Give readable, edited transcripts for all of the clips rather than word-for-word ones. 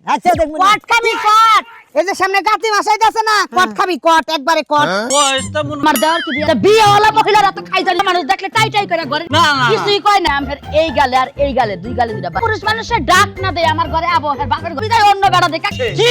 আচ্ছা দেখব কট খাবি কট এই যে সামনে গাতি মাসাইতে আছে না কট খাবি কট একবারে কট বয়সটা মন আমার দেওয়ার কি বিয়ে হলো মহিলারা তো খাই জানি মানুষ দেখলে টাই টাই করে ঘরে না, না। কিছুই কয় না আমার এই গালে আর এই গালে দুই গালে দুইটা পুরুষ মানুষের ডাক না দেয় আমার ঘরে আবহাওয়ার বাপের ঘরে যায় অন্য বেড়া দেখা কি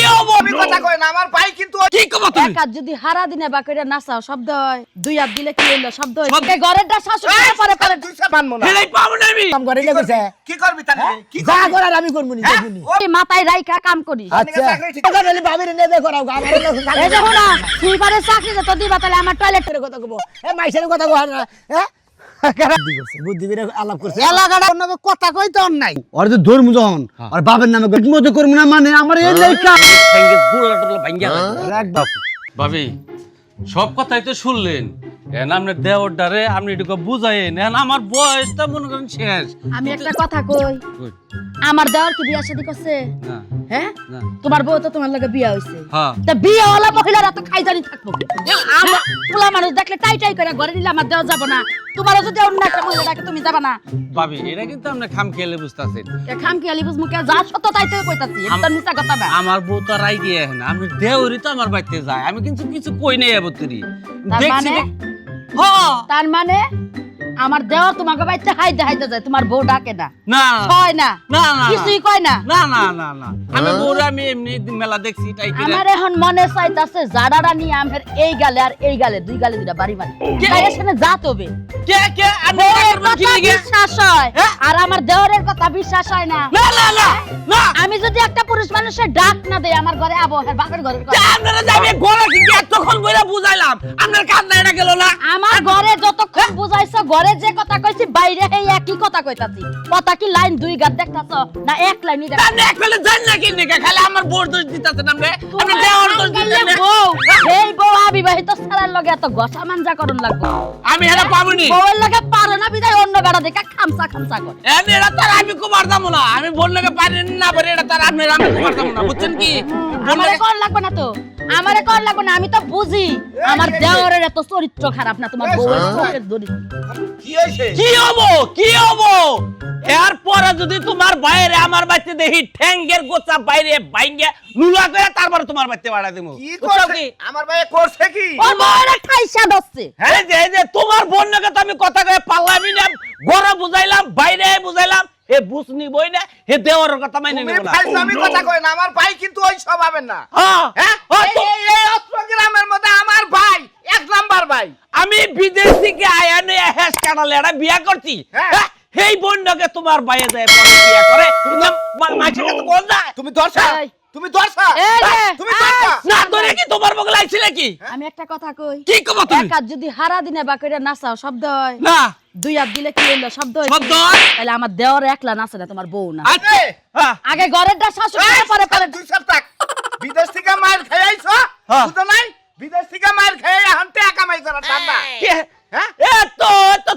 হবো আমি কথা কই না আমার ভাই কিন্তু কি কব তুমি এক হাত যদি হারা দিনে বাকইরা নাচাও শব্দ হয় দুই হাত দিলে কি হইলো শব্দ হয় এই ঘরেরটা শাশুড়ি পরে পরে দুইটা মানবো না হেলাই পাবো না আমি কাম করে লেগেছে কি করবি তাহলে কি যা করার আমি করব নি দেখব নি এই মাথায় রাইখা কাম করি আচ্ছা কথা বলি ভাবিরে নেবে করাও আমার এই দেখো না সুইপারের চাকরি তো দিবা তাহলে আমার টয়লেটের কথা কব এ মাইসের কথা কহ না হ্যাঁ বুদ্ধি করে আলাপ করছে এলাকাটা অন্য কথা কই তো নাই আর যে ধর্ম যখন আর বাবার নামে গতিমতো করব না মানে আমার এই লেখা ভেঙ্গে বুড়া টুলা ভাঙ্গা ভাবি সব কথাই তো শুনলেন এখন আপনার দেওয়ারে আপনি এটুকু বুঝাইন এখন আমার বয়সটা মনে করেন শেষ আমি একটা কথা কই আমার দেওয়ার কি বিয়া শাদী করছে না হ্যাঁ না তোমার বউ তো তোমার লগে বিয়া হইছে হ্যাঁ তা বিয়ে হলো মহিলারা তো খাই জানি থাকবো আমার পোলা মানুষ দেখলে টাই টাই করে ঘরে নিলে আমার দেওয়া যাবো না তোমারও যদি অন্য একটা মহিলা ডাকে তুমি যাবা না ভাবি এটা কিন্তু আপনি খাম খেলে বুঝতেছেন খাম কি আলি বুঝমু কে যা সত্য তাই তো কইতাছি একদম মিছা কথা না আমার বউ তো রাই গিয়ে এখন আপনি দেওরি তো আমার বাড়িতে যায় আমি কিন্তু কিছু কই নাই এবতরি তার দেখছি মানে? হ্যাঁ তার মানে আমার দেওয়া তোমাকে বাইতে হাইতে হাইতে যায় তোমার বউ ডাকে না না কয় না না না কিছুই কয় না না না না না আমি বউরে আমি এমনি মেলা দেখছি তাই কি আমার এখন মনে চাইতাছে জাডারা নিয়ে আমার এই গালে আর এই গালে দুই গালে দুইটা বাড়ি মারি এর সামনে যা তবে কে কে আমি বউয়ের কি কথা লাগে বিশ্বাস হয় আর আমার দেওরের কথা বিশ্বাস হয় না না না না না আমি যদি একটা পুরুষ মানুষের ডাক না দেই আমার ঘরে আবহাওয়ার বাপের ঘরের কথা আপনারা যাবে ঘরে কি এতক্ষণ বইরা বুঝাইলাম আপনার কান না এটা গেল না আমার ঘরে যতক্ষণ বুঝাইছো ঘরে যে কথা কইছি বাইরে এই একই কথা কইতাছি কথা কি লাইন দুই গাত দেখতাছো না এক লাইনই দেখ আপনি এক ফেলে জান না কি নিকে খালি আমার বউর দোষ দিতাছেন আপনি আপনি দেওয়ার দোষ দিতেছেন বউ এই বউ অবিবাহিত ছাড়ার লগে এত গসা মানজা করুন লাগবে আমি এটা পাবনি বউয়ের লগে পারে না বিদায় অন্য বেড়া দেখা খামসা খামসা করে এনে এটা তার আমি কুমার দামু না আমি বললেকে পারি না পারি এটা তার আপনি আমি কুমার দামু না বুঝছেন কি আমারে কোন লাগবে না তো আমারে কোন লাগবে না আমি তো বুঝি আমার দেওরের এত চরিত্র খারাপ না তোমার বউয়ের চোখের দড়ি কি হইছে কি হবো এরপরে যদি তোমার বাইরে আমার বাড়িতে দেখি ঠ্যাঙ্গের গোছা বাইরে বাইঙ্গে নুলা করে তারপরে তোমার বাড়িতে বাড়া দেবো কি করছে আমার ভাই করছে কি ওর বউয়ের খাইসা দচ্ছে হ্যাঁ যে তোমার বোনকে তো আমি কথা কয়ে পারলামই না ঘরে বুঝাইলাম বাইরে বুঝাইলাম হে বুঝনি বই না হে দেওয়ার কথা মাইনে তুমি নেব না ফাইজলামি কথা কই না আমার ভাই কিন্তু ওই স্বভাবের না হ্যাঁ হ্যাঁ এই অত্র গ্রামের মধ্যে আমার ভাই এক নাম্বার ভাই আমি বিদেশ থেকে আয়া নিয়ে হ্যাস কাটালে একটা বিয়া করছি হ্যাঁ। হ্যাঁ, সেই বোনকে তোমার বাইরে যায় পরে বিয়া করে মাঝে কাছে কোন যায় তুমি দর্শা এই। তুমি দর্শা এই রে, তুমি দর্শা না ধরে কি তোমার বগলে আইছিল কি আমি একটা কথা কই কি কব তুমি এক হাত যদি হারা দিনে বাকইরা নাচাও শব্দ হয় না দুই হাত দিলে কি হইলো শব্দ হয় শব্দ হয়? তাহলে আমার দেওর একলা নাচে না তোমার বউ না আচ্ছা হ্যাঁ আগে ঘরেরটা শাশুড়ি পরে পরে দুই সপ্তাহ বিদেশ থেকে মার খাইছো হ্যাঁ। বুঝো নাই বিদেশ থেকে মার খাই এখন টাকা কামাই করা ঠান্ডা কে- হ্যাঁ তো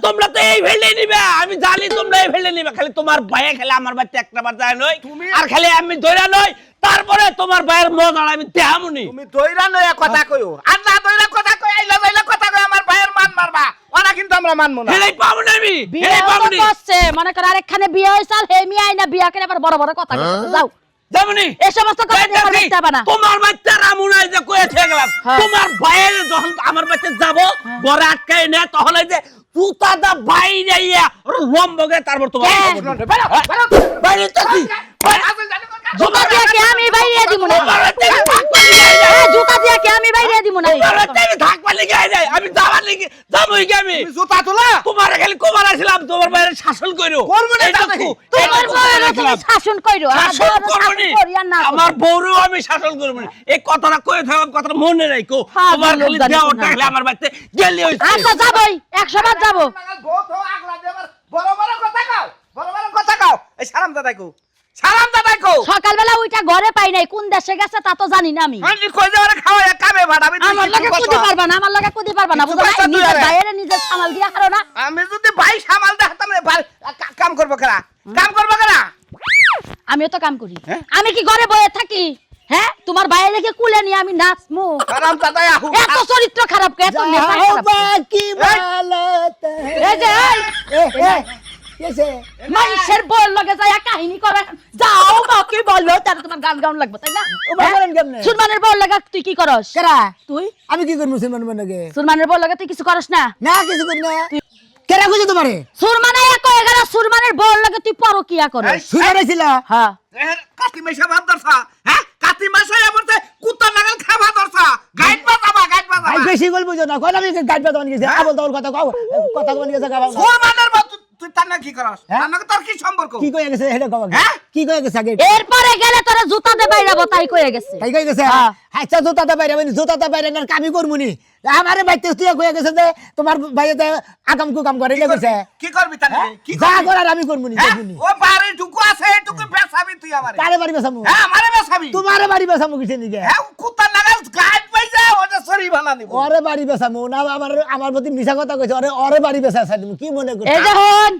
তোমরা তো এই ফেলে নিবে আমি জানি তোমরা এই ফেলে নিবে খালি তোমার ভাইয়ে খেলে আমার বাড়িতে একটা বার যায় নয় তুমি- আর খালি আমি ধরে নয় তারপরে তোমার ভাইয়ের মজা আমি দেহামুনি তুমি দইরা নয়া কথা কইও আর না দইরা কথা কই আইলা বাইলা কথা কই আমার ভাইয়ের মান মারবা ওরা কিন্তু আমরা মানবো না হেলাই পাবো না আমি বিয়ে হেলাই পাবো তো করছে মনে কর আরেকখানে বিয়ে হইছাল হে মি আইনা বিয়া করে আবার বড় বড় কথা কইছে যাও যেমনি এই সমস্ত কথা দিয়ে আমার দেখতে হবে না তোমার বাচ্চা রামুনাই যে কয়ে থেকে গেলাম হ্যাঁ। তোমার ভাইয়ের যখন আমার বাচ্চা যাবো ঘরে আটকাই না তখন এই যে তুতাদা বাইরে ইয়া লম্বগে তারপর তোমার বাইরে তো কি জুতা দিয়া কি আমি বাইরে দিব না জুতা দিয়া কি আমি বাইরে দিব না থাক পালি গায়ে যায় আমি যাবার লিখে যাবোই কি আমি জুতা তোলা তোমার খালি কুমার আসলাম তোমার বাইরে শাসন কইরো করবো না তা নাকি? তোমার বউয়ের তুমি শাসন কইরো শাসন করবনি না আমার বউরও আমি শাসন করবনি এই কথাটা কয়ে থাকলাম কথাটা মনে রাখো হ্যাঁ, তোমার খালি লোক জানি দেওয়া না। থাকলে আমার বাড়িতে গেলি হইছে আচ্ছা যাবই 100 বার যাব বহুত আগলা দেবার বড় বড় কথা কও বড় বড় কথা কও এই সালাম দাদাই কও সালাম দাদাই কও সকালবেলা ওইটা ঘরে পাই নাই কোন দেশে গেছে তা তো জানি না আমি আমি কই যাওয়ারে খাওয়া কামে ভাড়াবি আমার লগে কুদি পারবা না আমার লগে কুদি পারবা না বুঝো না কিছু নিজের কইছো বাইরে নিজে সামাল দিয়া হারো না আমি যদি ভাই সামাল দেখাতাম রে ভাই কাম করব কেরা কাম করব কেরা আমিও তো কাম করি আমি কি ঘরে বসে থাকি হ্যাঁ তোমার বাইরে রেখে কুলে নিয়ে আমি নাচমু সালাম দাদাই আহু এত চরিত্র খারাপ কে এত নেশা খারাপ কে? কি বলতে এই যে এই, কেছে মানুষের বউর লগে যায় কাহিনী করে যাও বাকি বলো তার তোমার গান গাউন লাগবে তাই না ও বলেন কেমনে সুরমানের বউর লগে তুই কি করস কেরা তুই আমি কি করব মুসলমান বনকে সুরমানের বউর লগে তুই কিছু করস না না কিছু করি না কেরা কইছে তোমারে সুরমানে এক হয়ে গেল সুরমানের বউর লগে তুই পরকিয়া করস শুনাইছিল হ্যাঁ কাতি মেশা ভাব দরছা হ্যাঁ কাতি মেশা এবারে কুত্তা নাগাল খাবা দরছা গাইড বাজাবা ভাই বেশি গল বুঝো না কোন আমি গাইড বাদ গেছে আবল তাওর কথা কও কথা কোন গেছে গাবা সুরমানের বাপ তুই তার না কি করস তার না তোর কি সম্পর্ক কি কই গেছে হেডা কও হ্যাঁ? কি কই গেছে আগে এরপরে গেলে তোরা জুতা দে বাইরাবো তাই কয়ে গেছে তাই কই গেছে আচ্ছা জুতাটা বাইরে মানে জুতাটা বাইরে না কামি করমুনি আমারে বাইতে তুই কই গেছে যে তোমার ভাইতে আকাম কু কাম করে গেছে কি করবি তার কি যা করার আমি করমুনি দেখুনি ও বাড়ি ঢুকু আছে এটুকু বেসাবি তুই আমারে কারে বাড়ি বেসামু হ্যাঁ আমারে বেসাবি তোমারে বাড়ি বেসামু কিছে নিকে হ্যাঁ কুত্তা নাগাল গাইড বাইজা ওটা সরি বানা নিব ওরে বাড়ি বেসামু না আমার প্রতি মিছা কথা কইছে ওরে বাড়ি বেসা আছে তুমি কি মনে করছ এই দেখুন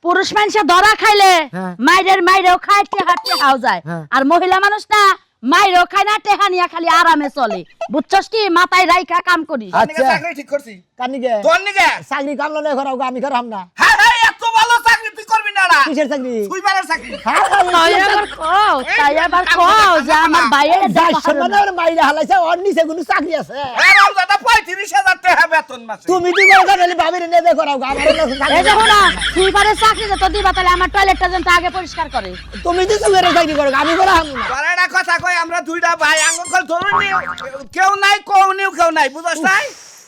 পুরুষ মানুষ ধরা খাইলে হ্যাঁ। মাইরেও খাইতে হাঁটতে খাও যায় হ্যাঁ। আর মহিলা মানুষ না মাইরেও খায় না টেহা নিয়া খালি আরামে চলে বুঝছস কি মাথায় রাইখা কাম করিস আচ্ছা। চাকরি ঠিক করছি কানিকে তোর নিকে চাকরি কামলা না করাও আমি করাম না হ্যাঁ হ্যাঁ এত ভালো চাকরি তুই করবি না না কিসের চাকরি সুইবারের চাকরি তাই আবার কও যে আমার বাইরে সম্মানের বাইরে হালাইছে ওর নিচে কোনো চাকরি আছে হ্যাঁ রাও দাদা 35,000 টাকা বেতন মাসে তুমি কি করে গেলে ভাবিরে নেবে করাও আমার এই দেখো না সুইপারের চাকরি যে তো দিবা তাহলে আমার টয়লেটটা যেন আগে পরিষ্কার করে তুমি তো সুগেরে চাকরি করো আমি করা হামু না তোর একটা কথা কই আমরা দুইটা ভাই আঙ্গুল ধরুন কেউ নাই কোউনিও কেউ নাই বুঝছ নাই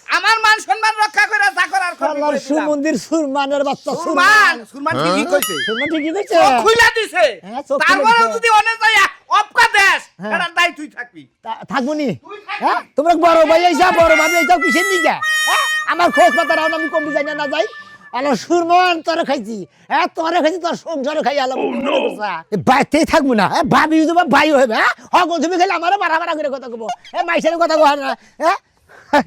আমার মান সম্মান রক্ষা করে চাকর আর করবি আল্লাহর সুমন্দির সুরমানের বাচ্চা সুরমান সুরমান ঠিকই কইছে সুরমান ঠিকই কইছে চোখ খুইলা দিছে হ্যাঁ, চোখ খুলে তারপরে দিছে। যদি অনেক যায় অপকা দেশ হ্যাঁ। এটা দাই তুই থাকবি থাকবনি হ্যাঁ তোমরা বড় ভাই আইসা বড় ভাবি আইসা কিসের নিকা হ্যাঁ আমার খোঁজ পাতা রাও আমি কম যাই না যাই আল্লাহ সুরমান তোরে খাইছি হ্যাঁ তোরে খাইছি তোর সংসারে খাই আলাম কি মনে করছা বাইতে থাকবো না হ্যাঁ ভাবি যদি ভাই হবে হ্যাঁ হক তুমি খালি আমারে বাড়া বাড়া করে কথা কব এ মাইসের কথা কহ না হ্যাঁ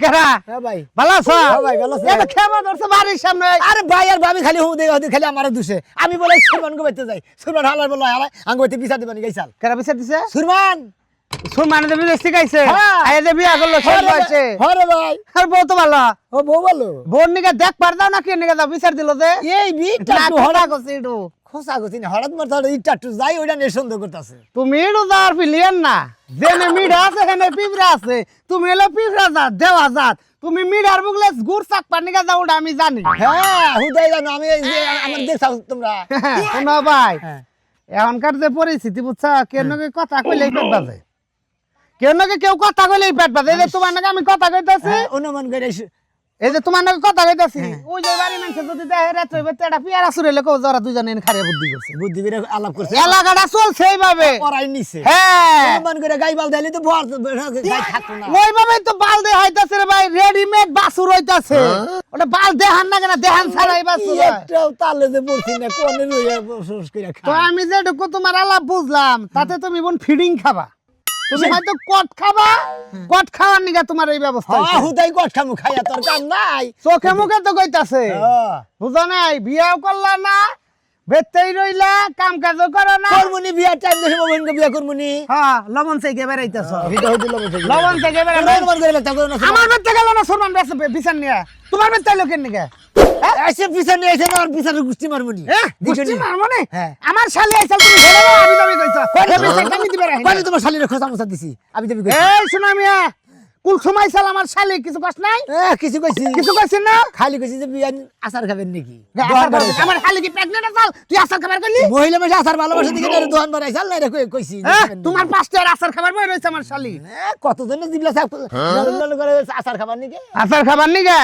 কেরা হ্যাঁ ভাই ভালো আছো হ্যাঁ ভাই ভালো আছে এটা খেমা ধরছে বাড়ির সামনে আরে ভাই আর ভাবি খালি হুঁ দেই খালি আমারে দুষে আমি বলে সুরমান গো বাইতে যাই সুরমান হালার বলে হালা আঙ্গ বাইতে বিচার দিবানি গাইছাল কেরা বিচার দিছে সুরমান সুরমানে দেবী দেশে গাইছে হ্যাঁ। আয়ে যে বিয়া করলো সব হয়েছে হরে ভাই আর বউ তো ভালো ও বউ বলো বোন নিকে দেখ পার দাও না কি নিকে দাও বিচার দিল যে এই বিটা না তো হড়া হড়া করছে একটু খোসা গছি না হঠাৎ মার তাহলে ইটা টু যাই ওইটা নিয়ে সন্দেহ করতেছে তুমি একটু যাওয়ার ফিলিয়েন না যেনে মিঠা আছে সেখানে পিঁপড়া আছে তুমি এলো পিঁপড়া জাত দেওয়া জাত তুমি মিঠার বুগলে গুড় চাক পার নিকে যাও ওটা আমি জানি হ্যাঁ হুদাই জানো আমি এই যে আমার দেখছাও তোমরা শোনো ভাই হ্যাঁ। এখনকার যে পরিস্থিতি বুঝছা কেন কথা কইলেই পেট বাজে কেন কেউ কথা কইলেই পেট বাজে এই যে তোমার নাকি আমি কথা কইতাছি হ্যাঁ, অনুমান করে এই যে তোমার নাকি কথা কইতাছি ওই যে বাড়ি মানুষ যদি দেখে রাত হইবে তেটা পিয়ারা সুরেলে কেউ যারা দুজনে খারে বুদ্ধি করছে বুদ্ধি করে আলাপ করছে এলাকাটা চলছে এইভাবে পড়াই নিছে হ্যাঁ অনুমান করে গাইবাল দিলে তো ভর গাই থাকতো না ওইভাবে তো বাল দে হইতাছে রে ভাই রেডিমেড বাসুর হইতাছে ওটা বাল দেহান না কেন দেহান ছাড়াই বাসুর হয়। একটাও তালে যে পড়ছি না কোনে রইয়া বসস করে তো খা আমি যেটুকু তোমার আলাপ বুঝলাম তাতে তুমি বোন ফিডিং খাবা তুমি হয়তো কট খাবা কট খাওয়ার নিগা তোমার এই ব্যবস্থা হ্যাঁ হইছে। হুদাই কট খামু খাইয়া তোর কাম নাই চোখে মুখে তো কইতাছে হ্যাঁ। বুঝো নাই বিয়াও করলা না বেতেই রইলা কাম কাজও করো না করমুনি বিয়ার টাইম দেখে মোবাইলকে বিয়া করমুনি হ্যাঁ লবণ থেকে বেড়াইতেছ হিদা হইতে লবণ থেকে লবণ থেকে বেড়াই অনুমান করে লাগতা করো না আমার বেতে গেল না সুরমান বিচার নিয়ে তোমার বেতে লোকের নিগে এসে পিছনে এসে না আর পিছনে গুষ্টি মারমুনি বুঝছি না মানে হ্যাঁ। আমার শালি আইছা তুমি হেলে না আমি দাবি কইছ কোন বিচার আমি দিবে রাখি কইলে তোমার শালিরে খোঁচা মোছা দিছি আমি দেবি কইছি এই শোনা মিয়া কুল সময় সাল আমার শালি কিছু কষ্ট নাই কিছু কইছি কিছু কইছিস না খালি কইছি যে বিয়ান আচার খাবেন নাকি আচার খাবার আমার শালি কি প্রেগনেন্ট আছাল তুই আচার খাবার কইলি মহিলা মাসে আচার ভালোবাসা দিকে না দোকান বানাইছাল না রে কইছি তোমার পাঁচটা আচার খাবার বই রইছে আমার শালি কতজন দিবলা সাপ করে আচার খাবার নাকি আচার খাবার নিগে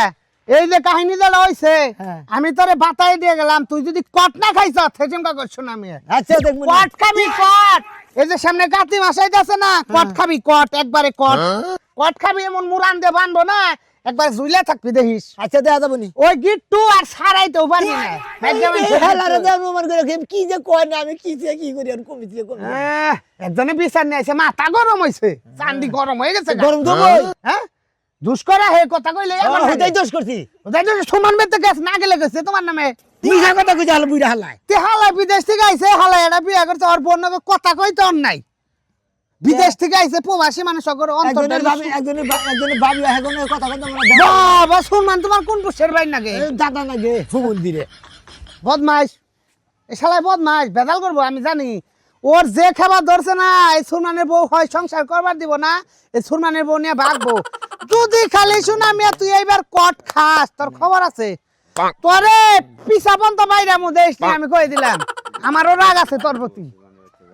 এই যে কাহিনী যেটা হইছে হ্যাঁ। আমি তোরে বাতাই দিয়ে গেলাম তুই যদি কট না খাইছ সেজমকা করছ না আমি আচ্ছা দেখমু কট খাবি কট এই যে সামনে কাতি মাসাই যাচ্ছে না কট খাবি কট একবারে কট কট খাবি এমন মুরান দিয়ে বানবো না একবার জুইলা থাকবি দেখিস আচ্ছা দেখা যাবো নি ওই গিট্টু আর সারাইতেও পারবি না একদম হেলারে দেব মন করে কি যে কয় না আমি কি যে কি করি আর কমি দিয়ে কমি একজনে বিচার নিয়ে আইছে মাথা গরম হইছে চান্দি গরম হয়ে গেছে গরম তো কই হ্যাঁ দুষ্করা হে কথা কইলে আমার হইতাই দোষ করছি ওটাই তো সমান বেতে গেছ না গেলে গেছে তোমার নামে মিছা কথা কইছে হাল বুইরা হালাই তে হালাই বিদেশ থেকে আইছে হালাই এটা বিয়া করছে ওর বোনকে কথা কইতে অন নাই বিদেশ থেকে আইছে প্রবাসী মানুষ অগর একজনের ভাবি একজনের ভাবি এখন কথা কথা আমরা বাবা শুনমান তোমার কোন পুষের ভাই নাগে দাদা নাগে হুমন্দিরে বদমাইশ এই শালায় বদমাস বেজাল করবো আমি জানি। ওর যে খাবার ধরছে না, এই সুরমানের বউ হয় সংসার করবার দিব না, এই সুরমানের বউ নিয়ে ভাগবো। যদি খালি শুনা মিয়া তুই এইবার কট খাস, তোর খবর আছে। তোরে পিছা পন্ত বাইরে মু দেশ নিয়ে আমি কয়ে দিলাম, আমারও রাগ আছে তোর প্রতি।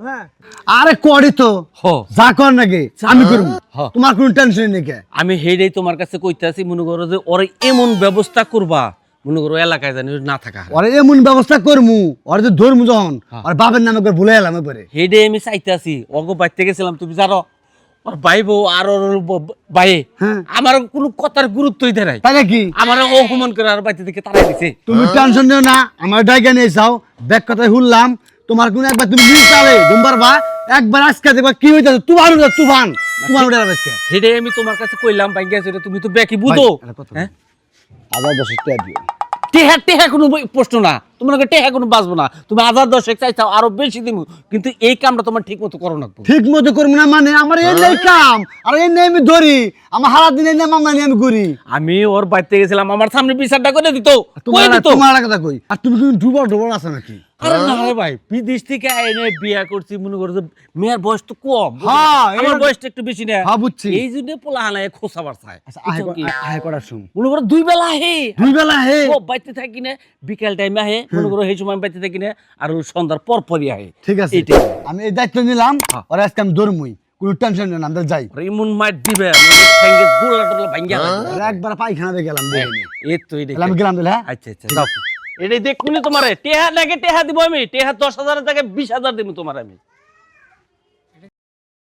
হ্যাঁ আরে করি তো হ যা কর নাকি আমি করবো, হ্যাঁ। তোমার কোনো টেনশন নেই কে। আমি হেডেই তোমার কাছে কইতে আছি, মনে করো যে ওর এমন ব্যবস্থা করবা, মনে করো এলাকায় জানি না থাকা। ওরে এমন ব্যবস্থা করমু, ওরে যে ধরমু যখন আর বাপের নামে করে ভুলে এলাম এবারে। হেডে আমি চাইতে আছি, অগো বাইতে গেছিলাম, তুমি জানো ওর ভাই বউ আর ওর ভাই হ্যাঁ। আমার কোনো কথার গুরুত্বই দেয় নাই, তাই নাকি? আমার অপমান করে আর বাইতে থেকে তাড়াই দিছে। তুমি টেনশন নিও না, আমার ডাইকা নিয়ে যাও, ব্যাগ কথায় শুনলাম তোমার কোন একবার তুমি নিজ চালে ঘুমবার বা একবার আজকে দেখবা কি হইতাছে, তুফান উঠে তুফান তোমার উঠে যাবে আজকে। হেডে আমি তোমার কাছে কইলাম ভাই গেছে, তুমি তো বেকি বুঝো। ভাই, একটা কথা হ্যাঁ আবার 10 টাকা দিও। টেহা টেহা কোনো প্রশ্ন না, তোমার টেহা কোনো বাঁচবো না, তুমি 1000 চাইছাও আরো বেশি দিব, কিন্তু এই কামটা তোমার ঠিক মতো করো না। ঠিক মতো করবো না মানে আমার এই নেই কাম, আর এই নেই আমি ধরি, আমার সারা দিন এই নেই মামলা নিয়ে আমি ঘুরি। আমি ওর বাড়িতে গেছিলাম, আমার সামনে বিচারটা করে দিত, তোমার কই দিত। তোমার কথা কই, আর তুমি কি ডুবর ডুবর আছে নাকি? আরে না রে ভাই, বিদেশ থেকে এনে বিয়া করছি, মনে করো যে মেয়ের বয়স তো কম, হ্যাঁ, আমার এই- বয়সটা একটু বেশি না, হ্যাঁ, বুঝছি। এই জন্য পোলা হানায় খোসা বাড়ছায়। আচ্ছা আয় করার শুন, মনে করো 2 বেলা হে দুই বেলা হে ও বাইতে থাকি না, বিকেল টাইমে আহে, মনে করো সেই সময় আমি বাইতে থাকি না, আর ওই সন্ধ্যার পর পরই আহে। ঠিক আছে, এইটাই। আমি এই দায়িত্ব নিলাম, আর আজকে আমি ধরমুই, কোনো টেনশন নেই, আমরা যাই। আর এমন মাইট দিবে, ঠ্যাঙ্গে গোলা টোলা ভাঙ্গিয়া লাগবে। আর একবার পায়খানা গেলাম এই তো এই আমি গেলাম দিলে। হ্যাঁ আচ্ছা আচ্ছা যাও, এটাই দেখুনি তোমারে টেহা লাগে টেহা দিব, আমি টেহা 10,000 টাকা 20,000 দিব তোমার আমি।